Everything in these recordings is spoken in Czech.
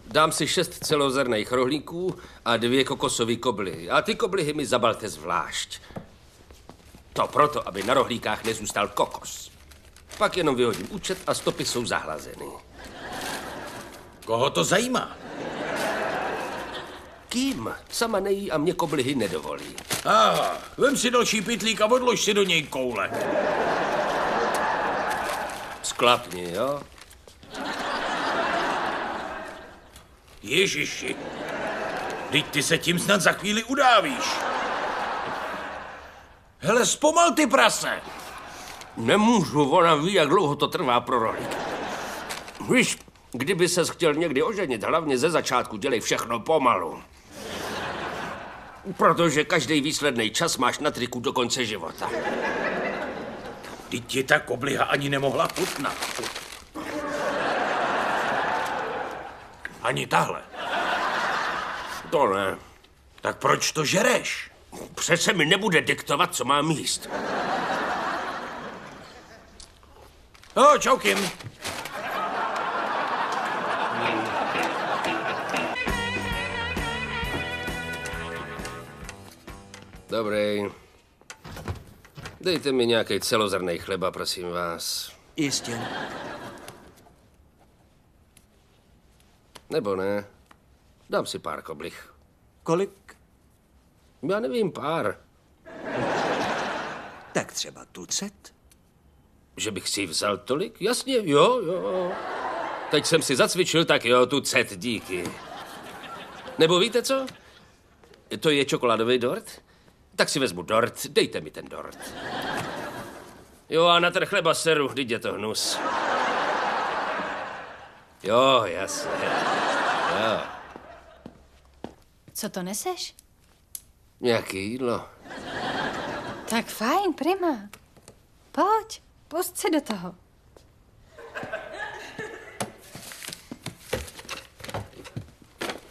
Dám si 6 celozrnných rohlíků a 2 kokosové koblihy. A ty koblihy mi zabalte zvlášť. To proto, aby na rohlíkách nezůstal kokos. Pak jenom vyhodím účet a stopy jsou zahlazeny. Koho to zajímá? Kým? Sama nejí a mě koblihy nedovolí. Vem si další pytlík a odlož si do něj koule. Sklapni, jo? Ježiši, vždyť ty se tím snad za chvíli udávíš. Hele, zpomal ty prase. Nemůžu, ona ví, jak dlouho to trvá pro rohlík. Víš, kdyby ses chtěl někdy oženit, hlavně ze začátku dělej všechno pomalu. Protože každý výsledný čas máš na triku do konce života. Vždyť ti ta kobliha ani nemohla chutnat. Ani tahle. To ne. Tak proč to žereš? Přece mi nebude diktovat, co mám jíst. Čau, Kim. Dobrý. Dejte mi nějaký celozrnný chleba, prosím vás. Jistě. Nebo ne? Dám si pár koblih. Kolik? Já nevím, pár. Tak třeba tucet? Že bych si vzal tolik? Jasně, jo. Teď jsem si zacvičil, tak jo, tucet, díky. Nebo víte co? To je čokoládový dort? Tak si vezmu dort, dejte mi ten dort. Jo, a na ten chleba seru, vždyť je to hnus. Jo, jasně. Jo. Co to neseš? Nějaký jídlo. Tak fajn, prima. Pojď, pust se do toho.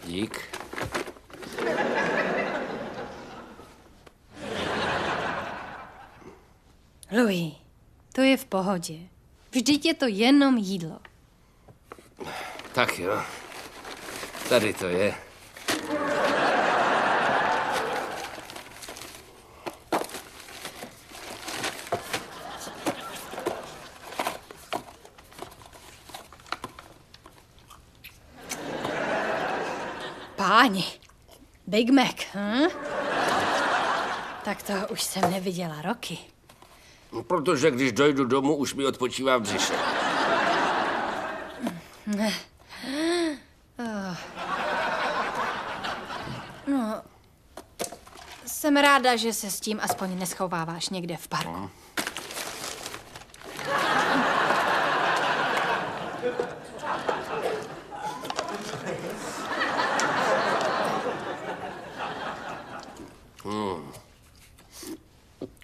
Dík. Louis, to je v pohodě. Vždyť je to jenom jídlo. Tak jo. Tady to je. Páni, Big Mac, hm? Tak to už jsem neviděla roky. Protože když dojdu domů, už mi odpočívá v břiše. No, jsem ráda, že se s tím aspoň neschováváš někde v parku.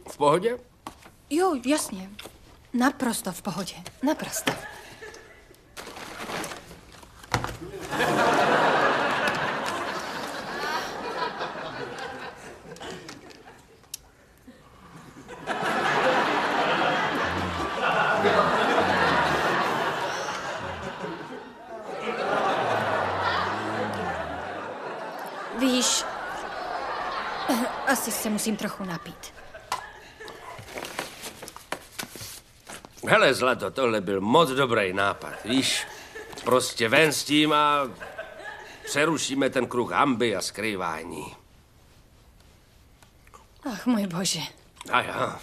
V pohodě? Jo, jasně. Naprosto v pohodě. Naprosto. Víš, asi se musím trochu napít. Hele, zlato, tohle byl moc dobrý nápad, víš? Prostě ven s tím a přerušíme ten kruh hanby a skrývání. Ach, můj bože. A já.